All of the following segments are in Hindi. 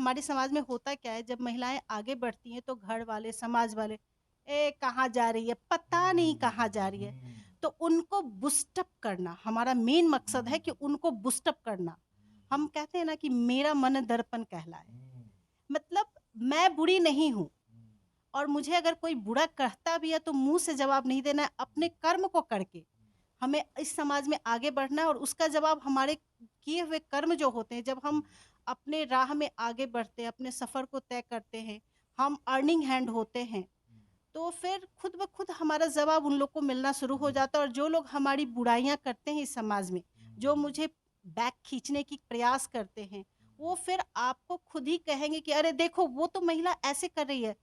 हमारे समाज में होता क्या है, जब महिलाएं आगे बढ़ती हैं तो घर वाले, समाज वाले, ए कहाँ जा रही है, पता नहीं कहाँ जा रही है। तो उनको बूस्टअप करना हमारा मेन मकसद है, कि उनको बूस्टअप करना। हम कहते हैं ना कि मेरा मन दर्पण कहलाए, मतलब मैं बुरी नहीं हूँ, और मुझे अगर कोई बुरा कहता भी है तो मुंह से जवाब नहीं देना है, अपने कर्म को करके हमें इस समाज में आगे बढ़ना है। और उसका जवाब हमारे किए हुए कर्म जो होते हैं, जब हम अपने राह में आगे बढ़ते हैं, अपने सफ़र को तय करते हैं, हम अर्निंग हैंड होते हैं, तो फिर खुद ब खुद हमारा जवाब उन लोग को मिलना शुरू हो जाता है। और जो लोग हमारी बुराइयां करते हैं इस समाज में, जो मुझे बैक खींचने की प्रयास करते हैं, वो फिर आपको खुद ही कहेंगे कि अरे देखो वो तो महिला ऐसे कर रही है,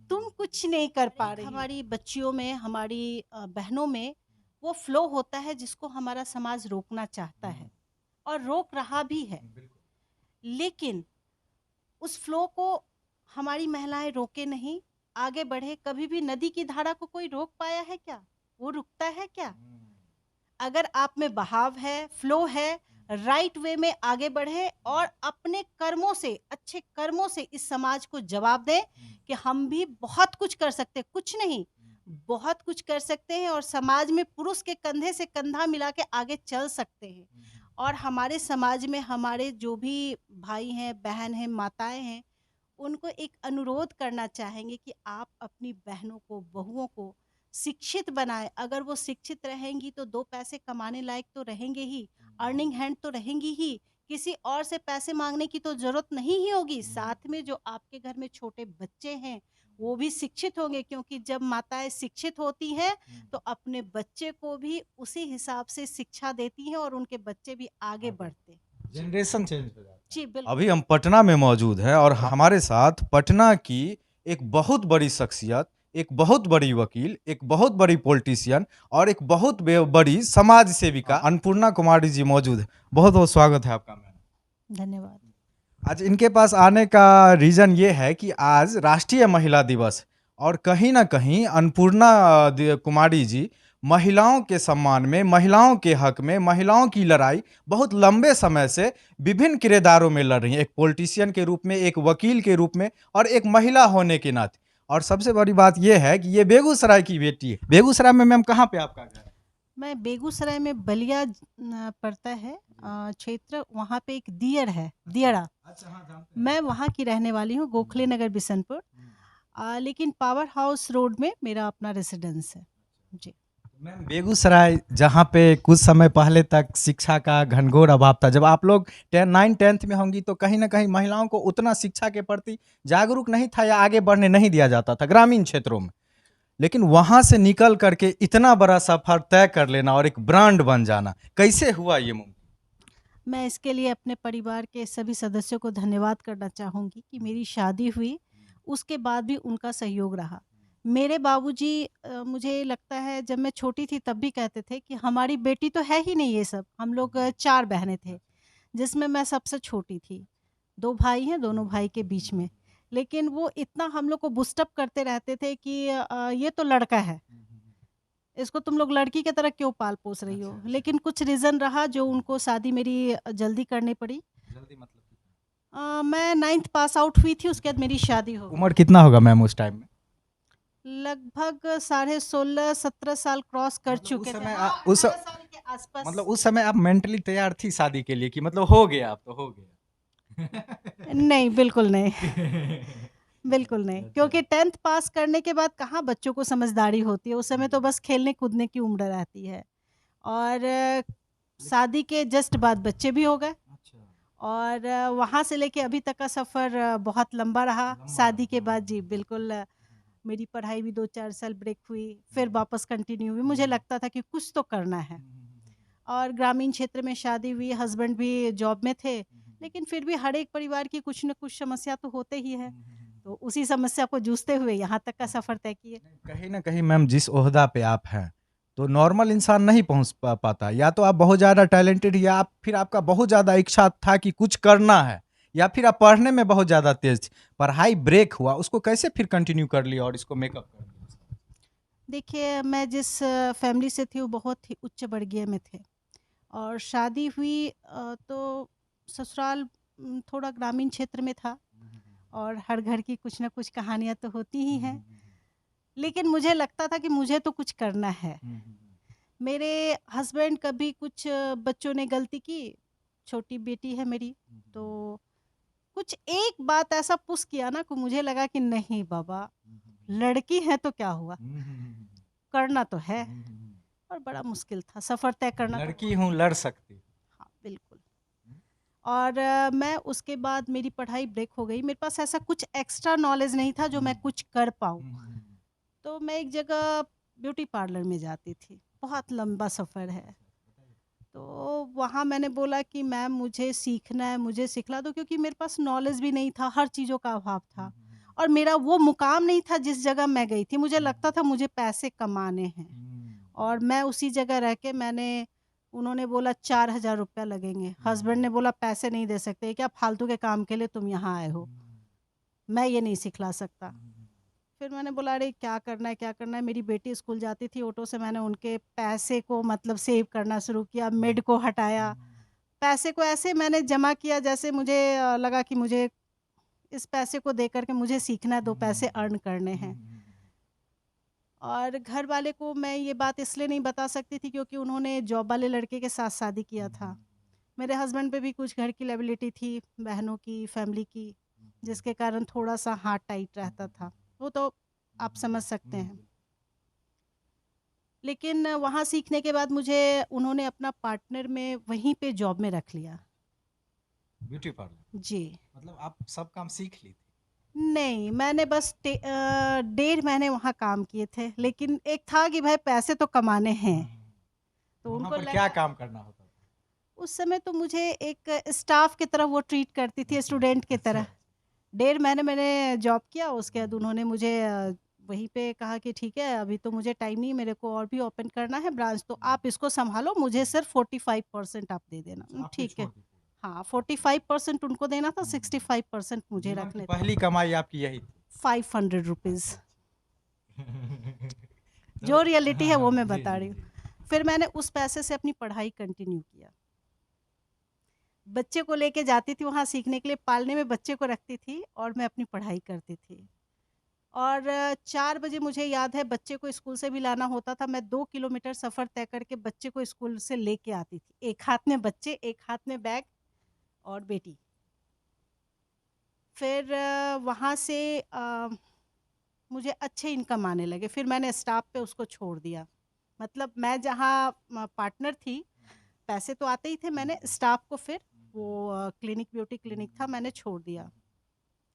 तुम कुछ नहीं कर पा रही हो। हमारी बच्चियों में, हमारी बहनों में वो फ्लो होता है जिसको हमारा समाज रोकना चाहता है, और रोक रहा भी है। लेकिन उस फ्लो को हमारी महिलाएं रोके नहीं, आगे बढ़े। कभी भी नदी की धारा को कोई रोक पाया है क्या? वो रुकता है क्या? अगर आप में बहाव है, फ्लो है, राइट वे में आगे बढ़े और अपने कर्मों से, अच्छे कर्मों से इस समाज को जवाब दें कि हम भी बहुत कुछ कर सकते हैं, कुछ नहीं, बहुत कुछ कर सकते हैं, और समाज में पुरुष के कंधे से कंधा मिला के आगे चल सकते हैं। और हमारे समाज में हमारे जो भी भाई हैं, बहन हैं, माताएं हैं, उनको एक अनुरोध करना चाहेंगे कि आप अपनी बहनों को, बहुओं को शिक्षित बनाएं। अगर वो शिक्षित रहेंगी तो दो पैसे कमाने लायक तो रहेंगे ही, अर्निंग हैंड तो रहेंगी ही, किसी और से पैसे मांगने की तो जरूरत नहीं ही होगी। साथ में जो आपके घर में छोटे बच्चे हैं वो भी शिक्षित होंगे, क्योंकि जब माताएं शिक्षित होती हैं तो अपने बच्चे को भी उसी हिसाब से शिक्षा देती हैं, और उनके बच्चे भी आगे बढ़ते हैं। जनरेशन चेंज हो जाता है। जी बिल्कुल। अभी हम पटना में मौजूद हैं और हमारे साथ पटना की एक बहुत बड़ी शख्सियत, एक बहुत बड़ी वकील, एक बहुत बड़ी पॉलिटिशियन और एक बहुत बड़ी समाज सेविका अन्नपूर्णा कुमारी जी मौजूद है। बहुत बहुत स्वागत है आपका मैम। धन्यवाद। आज इनके पास आने का रीजन ये है कि आज राष्ट्रीय महिला दिवस है और कहीं ना कहीं अन्नपूर्णा कुमारी जी महिलाओं के सम्मान में, महिलाओं के हक में, महिलाओं की लड़ाई बहुत लंबे समय से विभिन्न किरदारों में लड़ रही हैं, एक पॉलिटिशियन के रूप में, एक वकील के रूप में और एक महिला होने के नाते। और सबसे बड़ी बात यह है कि ये बेगूसराय की बेटी है। बेगूसराय में मैम कहाँ पे आपका घर है? मैं बेगूसराय में बलिया पड़ता है क्षेत्र, वहाँ पे एक दियर है, दियरा। अच्छा, हाँ जानते हैं। मैं वहाँ की रहने वाली हूँ, गोखले नगर बिशनपुर। लेकिन पावर हाउस रोड में मेरा अपना रेसिडेंस है। जी। मैम बेगूसराय जहाँ पे कुछ समय पहले तक शिक्षा का घनघोर अभाव था, जब आप लोग 9th-10th में होंगी तो कहीं ना कहीं महिलाओं को उतना शिक्षा के प्रति जागरूक नहीं था या आगे बढ़ने नहीं दिया जाता था ग्रामीण क्षेत्रों में। लेकिन वहां से निकल करके इतना बड़ा सफर तय कर लेना और एक ब्रांड बन जाना, कैसे हुआ ये मुमकिन? मैं इसके लिए अपने परिवार के सभी सदस्यों को धन्यवाद करना चाहूँगी कि मेरी शादी हुई, उसके बाद भी उनका सहयोग रहा। मेरे बाबूजी, मुझे लगता है जब मैं छोटी थी तब भी कहते थे कि हमारी बेटी तो है ही नहीं ये सब। हम लोग 4 बहनें थे, जिसमें मैं सबसे छोटी थी। 2 भाई हैं, दोनों भाई के बीच में। लेकिन वो इतना हम लोग को बूस्ट अप करते रहते थे कि ये तो लड़का है, इसको तुम लोग लड़की की तरह क्यों पाल-पोस रही हो? अच्छा, अच्छा। लेकिन कुछ रीज़न रहा जो उनको शादी मेरी जल्दी करनी पड़ी। जल्दी मतलब मैं 9th पास आउट हुई थी, उसके बाद मेरी शादी हो गई। उम्र कितना होगा मैम उस टाइम में? लगभग साढ़े 16-17 साल क्रॉस कर मतलब उस चुके थे। समय हाँ, उस 18 साल के आसपास। मतलब उस समय आप मेंटली तैयार थी शादी के लिए कि मतलब हो गया, अब तो हो गया? नहीं, बिल्कुल नहीं। बिल्कुल नहीं, अच्छा। क्योंकि 10th पास करने के बाद कहाँ बच्चों को समझदारी होती है, उस समय तो बस खेलने-कूदने की उम्र रहती है। और शादी के जस्ट बाद बच्चे भी हो गए। अच्छा, और वहाँ से लेके अभी तक का सफ़र बहुत लंबा रहा। शादी के बाद जी बिल्कुल, मेरी पढ़ाई भी 2-4 साल ब्रेक हुई, फिर वापस कंटिन्यू हुई। मुझे लगता था कि कुछ तो करना है। और ग्रामीण क्षेत्र में शादी हुई, हस्बैंड भी जॉब में थे, लेकिन फिर भी हर एक परिवार की कुछ न कुछ समस्या तो होते ही है। तो उसी समस्या को जूझते हुए यहाँ तक का सफ़र तय किए। कहीं ना कहीं मैम जिस ओहदा पे आप हैं तो नॉर्मल इंसान नहीं पहुंच पाता, या तो आप बहुत ज़्यादा टैलेंटेड या आप फिर आपका बहुत ज़्यादा इच्छा था कि कुछ करना है, या फिर आप पढ़ने में बहुत ज़्यादा तेज थे, पढ़ाई ब्रेक हुआ, उसको कैसे फिर कंटिन्यू कर लिया और इसको मेकअप कर लिया? देखिए, मैं जिस फैमिली से थी वो बहुत ही उच्च वर्गीय में थे, और शादी हुई तो ससुराल थोड़ा ग्रामीण क्षेत्र में था। और हर घर की कुछ ना कुछ कहानियाँ तो होती ही हैं। लेकिन मुझे लगता था कि मुझे तो कुछ करना है। मेरे हस्बैंड कभी कुछ बच्चों ने गलती की, छोटी बेटी है मेरी, तो कुछ एक बात ऐसा पुश किया ना कि मुझे लगा कि नहीं बाबा, लड़की है तो क्या हुआ, करना तो है। और बड़ा मुश्किल था, सफ़र तय करना तो लड़की हूँ लड़ सकती। हाँ, बिल्कुल। और मैं उसके बाद मेरी पढ़ाई ब्रेक हो गई। मेरे पास ऐसा कुछ एक्स्ट्रा नॉलेज नहीं था जो मैं कुछ कर पाऊँ। तो मैं एक जगह ब्यूटी पार्लर में जाती थी, बहुत लंबा सफ़र है। तो वहाँ मैंने बोला कि मैम मुझे सीखना है, मुझे सिखला दो, क्योंकि मेरे पास नॉलेज भी नहीं था, हर चीज़ों का अभाव था। और मेरा वो मुकाम नहीं था जिस जगह मैं गई थी। मुझे लगता था मुझे पैसे कमाने हैं, और मैं उसी जगह रह के उन्होंने बोला 4,000 रुपया लगेंगे। हस्बैंड ने बोला पैसे नहीं दे सकते, क्या फालतू के काम के लिए तुम यहाँ आए हो, मैं ये नहीं सिखला सकता। फिर मैंने बोला अरे क्या करना है, क्या करना है। मेरी बेटी स्कूल जाती थी ऑटो से, मैंने उनके पैसे को मतलब सेव करना शुरू किया, मेड को हटाया, पैसे को ऐसे मैंने जमा किया जैसे मुझे लगा कि मुझे इस पैसे को दे करके मुझे सीखना है, 2 पैसे अर्न करने हैं। और घर वाले को मैं ये बात इसलिए नहीं बता सकती थी क्योंकि उन्होंने जॉब वाले लड़के के साथ शादी किया था। मेरे हस्बैंड पे भी कुछ घर की लायबिलिटी थी, बहनों की, फैमिली की, जिसके कारण थोड़ा-सा हाथ टाइट रहता था। वो तो आप समझ सकते हैं। लेकिन वहाँ सीखने के बाद मुझे उन्होंने अपना पार्टनर में वहीं पे जॉब में रख लिया। ब्यूटी पार्लर जी। मतलब आप सब काम सीख ली थी? नहीं, मैंने बस 1.5 महीने वहाँ काम किए थे, लेकिन एक था कि भाई पैसे तो कमाने हैं, तो वहाँ उनको पर क्या लगा। काम करना होता था? उस समय तो मुझे एक स्टाफ की तरह वो ट्रीट करती थी, अच्छा, स्टूडेंट की अच्छा, तरह। 1.5 महीने मैंने जॉब किया, उसके बाद उन्होंने मुझे वहीं पे कहा कि ठीक है, अभी तो मुझे टाइम नहीं है, मेरे को और भी ओपन करना है ब्रांच, तो आप इसको सँभालो, मुझे सिर्फ 45% आप दे देना। अच्छा आपने ठीक है। छोड़ दी पूरा। हाँ, 45% उनको देना था, 65% मुझे जीवन की रखने थे। पहली कमाई आपकी यही थी? 500 रुपीज़। अच्छा, अच्छा। तो जो रियलिटी हाँ, है वो हाँ, मैं जी, बता जी, रही हूँ। जी। फिर मैंने उस पैसे से अपनी पढ़ाई कंटिन्यू किया। बच्चे को लेके जाती थी वहाँ सीखने के लिए, पालने में बच्चे को रखती थी और मैं अपनी पढ़ाई करती थी। और 4 बजे मुझे याद है बच्चे को स्कूल से भी लाना होता था। मैं 2 किलोमीटर सफ़र तय करके बच्चे को स्कूल से लेके आती थी। एक हाथ में बच्चे, एक हाथ में बैग और बेटी। फिर वहाँ से मुझे अच्छे इनकम आने लगे। फिर मैंने स्टाफ पे उसको छोड़ दिया। मतलब मैं जहाँ पार्टनर थी, पैसे तो आते ही थे, मैंने स्टाफ को फिर वो क्लिनिक, ब्यूटी क्लिनिक था, मैंने छोड़ दिया।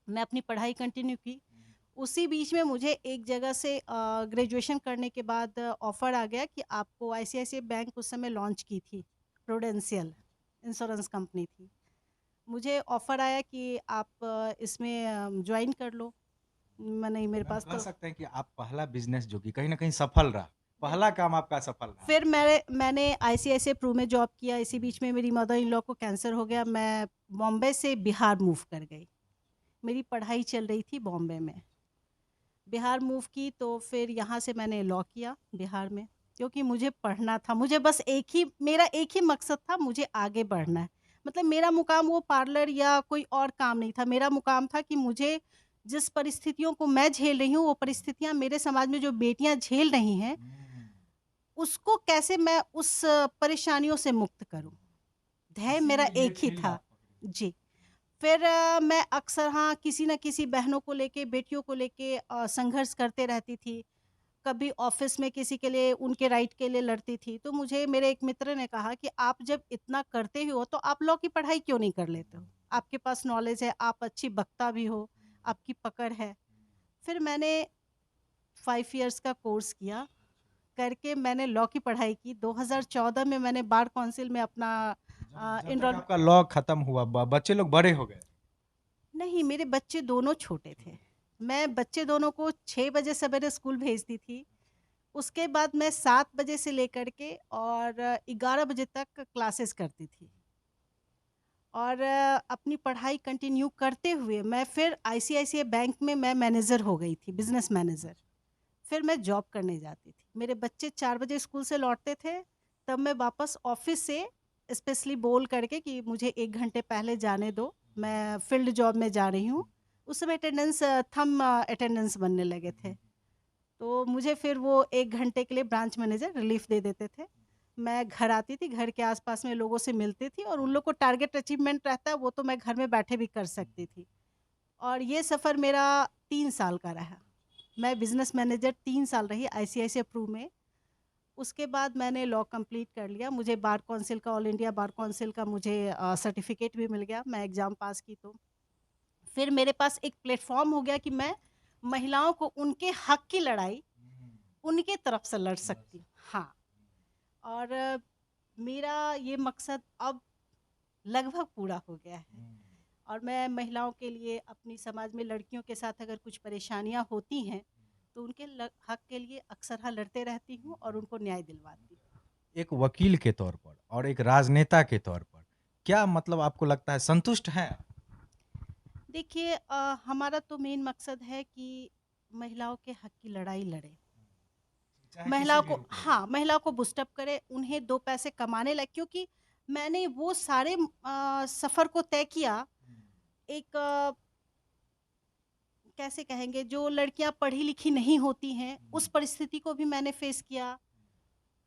मैं अपनी पढ़ाई कंटिन्यू की। उसी बीच में मुझे एक जगह से ग्रेजुएशन करने के बाद ऑफ़र आ गया कि आपको आईसीआईसीआई बैंक उस समय लॉन्च की थी, प्रूडेंशियल इंश्योरेंस कंपनी थी। मुझे ऑफ़र आया कि आप इसमें जॉइन कर लो। नहीं, मेरे हम पास कह तो सकते हैं कि आप पहला बिज़नेस जो कि कहीं न कहीं सफल रहा, पहला बिल्कुल। काम आपका सफल रहा। फिर मैंने आईसीआईसीआई प्रू में जॉब किया। इसी बीच में मेरी मदर इन लॉ को कैंसर हो गया। मैं बॉम्बे से बिहार मूव कर गई। मेरी पढ़ाई चल रही थी बॉम्बे में। बिहार मूव की तो फिर यहाँ से मैंने लॉ किया बिहार में, क्योंकि मुझे पढ़ना था। मुझे बस मेरा एक ही मकसद था, मुझे आगे बढ़ना है। मतलब मेरा मुकाम वो पार्लर या कोई और काम नहीं था। मेरा मुकाम था कि मुझे जिस परिस्थितियों को मैं झेल रही हूँ, वो परिस्थितियाँ मेरे समाज में जो बेटियाँ झेल रही हैं, उसको कैसे मैं उस परेशानियों से मुक्त करूँ। ध्येय मेरा इसीलिए ये एक ही फ़ील्ड था। आप पकड़ी। जी। फिर मैं अक्सर हाँ, किसी न किसी बहनों को लेके, बेटियों को लेके संघर्ष करते रहती थी। कभी ऑफ़िस में किसी के लिए, उनके राइट के लिए लड़ती थी। तो मुझे मेरे एक मित्र ने कहा कि आप जब इतना करते ही हो, तो आप लॉ की पढ़ाई क्यों नहीं कर लेते हो? आपके पास नॉलेज है, आप अच्छी वक्ता भी हो, आपकी पकड़ है। फिर मैंने 5 इयर्स का कोर्स किया, करके मैंने लॉ की पढ़ाई की। 2014 में मैंने बार काउंसिल में अपना जब जब तक एनरोल आपका लॉ खत्म हुआ, बच्चे लोग बड़े हो गए। नहीं, मेरे बच्चे दोनों छोटे थे। मैं बच्चे दोनों को 6 बजे सवेरे स्कूल भेजती थी। उसके बाद मैं 7 बजे से लेकर के और 11 बजे तक क्लासेस करती थी। और अपनी पढ़ाई कंटिन्यू करते हुए मैं फिर आईसीआईसीआई बैंक में मैं मैनेजर हो गई थी, बिज़नेस मैनेजर। फिर मैं जॉब करने जाती थी। मेरे बच्चे 4 बजे स्कूल से लौटते थे, तब मैं वापस ऑफ़िस से स्पेशली बोल करके कि मुझे 1 घंटे पहले जाने दो, मैं फ़ील्ड जॉब में जा रही हूँ। उस समय अटेंडेंस थंब अटेंडेंस बनने लगे थे। तो मुझे फिर वो 1 घंटे के लिए ब्रांच मैनेजर रिलीफ दे देते थे। मैं घर आती थी, घर के आस-पास में लोगों से मिलती थी और उन लोग को टारगेट अचीवमेंट रहता है, वो तो मैं घर में बैठे भी कर सकती थी। और ये सफ़र मेरा 3 साल का रहा। मैं बिज़नेस मैनेजर 3 साल रही आईसीआईसीआई प्रू में। उसके बाद मैंने लॉ कंप्लीट कर लिया। मुझे बार काउंसिल का, ऑल इंडिया बार काउंसिल का मुझे सर्टिफ़िकेट भी मिल गया। मैं एग्ज़ाम पास की तो। फिर मेरे पास एक प्लेटफ़ॉर्म हो गया कि मैं महिलाओं को उनके हक़ की लड़ाई उनके तरफ से लड़ सकती हूँ। हाँ, और मेरा ये मकसद अब लगभग पूरा हो गया है और मैं महिलाओं के लिए, अपनी समाज में लड़कियों के साथ अगर कुछ परेशानियाँ होती हैं, तो उनके हक़ के लिए अक्सर हाँ लड़ते रहती हूँ और उनको न्याय दिलवाती हूँ। एक वकील के तौर पर और एक राजनेता के तौर पर क्या मतलब आपको लगता है संतुष्ट हैं आप? देखिए हमारा तो मेन मकसद है कि महिलाओं के हक़ की लड़ाई लड़ें। चाहे किसी महिलाओं भी को रूप में। हाँ, महिलाओं को बूस्टअप करें, उन्हें 2 पैसे कमाने लगे, क्योंकि मैंने वो सारे सफ़र को तय किया। एक कैसे कहेंगे, जो लड़कियां पढ़ी-लिखी नहीं होती हैं, उस परिस्थिति को भी मैंने फेस किया।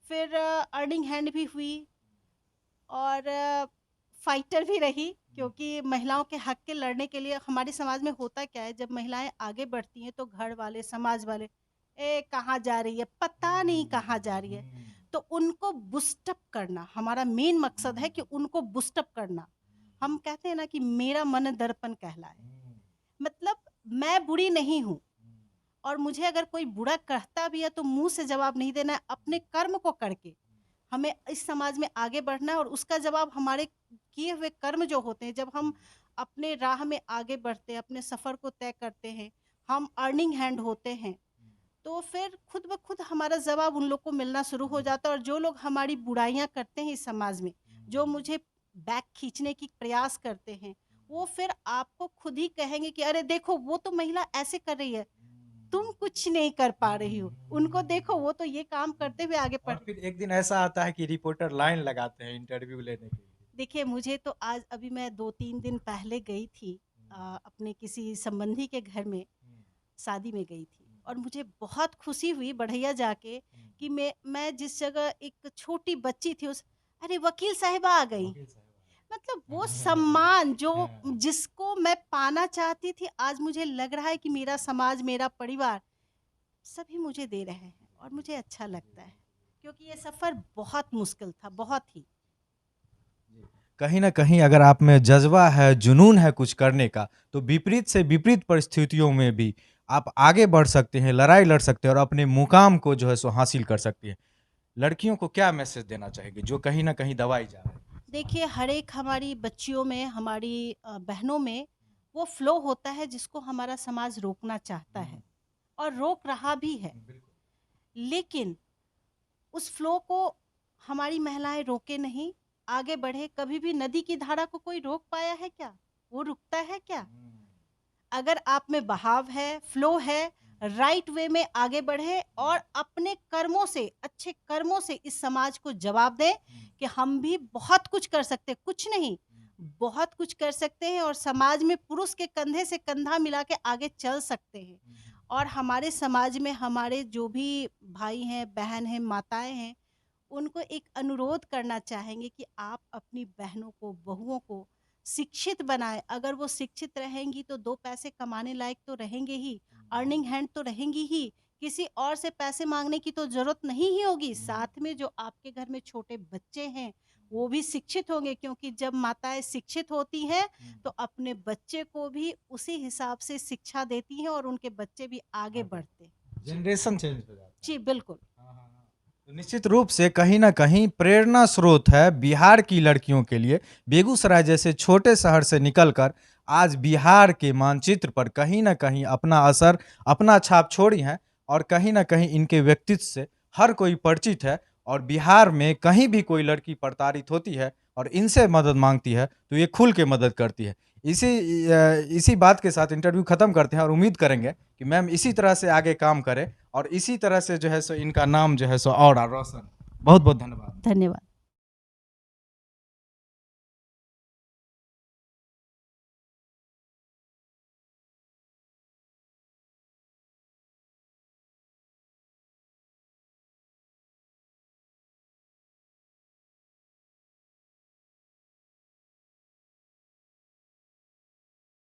फिर अर्निंग हैंड भी हुई और फाइटर भी रही, क्योंकि महिलाओं के हक के लड़ने के लिए हमारे समाज में होता क्या है, जब महिलाएं आगे बढ़ती हैं तो घर वाले, समाज वाले, ए कहाँ जा रही है, पता नहीं कहाँ जा रही है। तो उनको बूस्टअप करना हमारा मेन मकसद है कि उनको बूस्टअप करना। हम कहते हैं ना कि मेरा मन दर्पण कहलाए, मतलब मैं बुरी नहीं हूँ और मुझे अगर कोई बुरा कहता भी है तो मुंह से जवाब नहीं देना है, अपने कर्म को करके हमें इस समाज में आगे बढ़ना है और उसका जवाब हमारे किए हुए कर्म जो होते हैं, जब हम अपने राह में आगे बढ़ते हैं, अपने सफ़र को तय करते हैं, हम अर्निंग हैंड होते हैं, तो फिर खुद ब खुद हमारा जवाब उन लोग को मिलना शुरू हो जाता है। और जो लोग हमारी बुराइयां करते हैं इस समाज में, जो मुझे बैक खींचने की प्रयास करते हैं, वो फिर आपको खुद ही कहेंगे कि अरे देखो वो तो महिला ऐसे कर रही है, तुम कुछ नहीं कर पा रही हो, उनको देखो वो तो ये काम करते हुए आगे और बढ़। फिर एक दिन ऐसा आता है कि रिपोर्टर लाइन लगाते हैं इंटरव्यू लेने के लिए। देखिए मुझे तो आज अभी मैं 2-3 दिन पहले गई थी अपने किसी संबंधी के घर में, शादी में गई थी और मुझे बहुत खुशी हुई बढ़ैया जाके कि मैं जिस जगह एक छोटी बच्ची थी, उस अरे वकील साहिबा आ गई। वकील साहब। मतलब वो सम्मान जो जिसको मैं पाना चाहती थी, आज मुझे लग रहा है कि मेरा समाज, मेरा परिवार सभी मुझे दे रहे हैं और मुझे अच्छा लगता है, क्योंकि ये सफ़र बहुत मुश्किल था, बहुत ही। कहीं न कहीं अगर आप में जज़्बा है, जुनून है कुछ करने का, तो विपरीत से विपरीत परिस्थितियों में भी आप आगे बढ़ सकते हैं, लड़ाई लड़ सकते हैं और अपने मुकाम को जो है सो हासिल कर सकती हैं। लड़कियों को क्या मैसेज देना चाहेंगे जो कहीं न कहीं दबाई जा रही हैं? देखिए हर एक हमारी बच्चियों में, हमारी बहनों में वो फ्लो होता है जिसको हमारा समाज रोकना चाहता है और रोक रहा भी है, बिल्कुल। लेकिन उस फ्लो को हमारी महिलाएं रोके नहीं, आगे बढ़े। कभी भी नदी की धारा को कोई रोक पाया है क्या? वो रुकता है क्या? अगर आप में बहाव है, फ्लो है, राइट वे में आगे बढ़े और अपने कर्मों से, अच्छे कर्मों से इस समाज को जवाब दें कि हम भी बहुत कुछ कर सकते हैं, कुछ नहीं, बहुत कुछ कर सकते हैं और समाज में पुरुष के कंधे से कंधा मिला के आगे चल सकते हैं। और हमारे समाज में हमारे जो भी भाई हैं, बहन हैं, माताएँ हैं, उनको एक अनुरोध करना चाहेंगे कि आप अपनी बहनों को, बहुओं को शिक्षित बनाएँ। अगर वो शिक्षित रहेंगी तो 2 पैसे कमाने लायक तो रहेंगे ही, अर्निंग हैंड तो रहेंगी ही, किसी और से पैसे माँगने की तो ज़रूरत नहीं ही होगी। साथ में जो आपके घर में छोटे बच्चे हैं, वो भी शिक्षित होंगे, क्योंकि जब माताएँ शिक्षित होती हैं, तो अपने बच्चे को भी उसी हिसाब से शिक्षा देती हैं और उनके बच्चे भी आगे बढ़ते हैं। जी। जनरेशन चेंज हो जाता है। जी, बिल्कुल। हाँ, हाँ, हाँ। तो निश्चित रूप से कहीं न कहीं प्रेरणा स्रोत है बिहार की लड़कियों के लिए। बेगूसराय जैसे छोटे शहर से निकलकर आज बिहार के मानचित्र पर कहीं न कहीं अपना असर, अपना छाप छोड़ी हैं और कहीं न कहीं इनके व्यक्तित्व से हर कोई परिचित है और बिहार में कहीं भी कोई लड़की प्रताड़ित होती है और इनसे मदद माँगती है, तो ये खुल के मदद करती है। इसी बात के साथ इंटरव्यू खत्म करते हैं और उम्मीद करेंगे कि मैम इसी तरह से आगे काम करें और इसी तरह से जो है सो इनका नाम जो है सो और रोशन। बहुत बहुत धन्यवाद। धन्यवाद।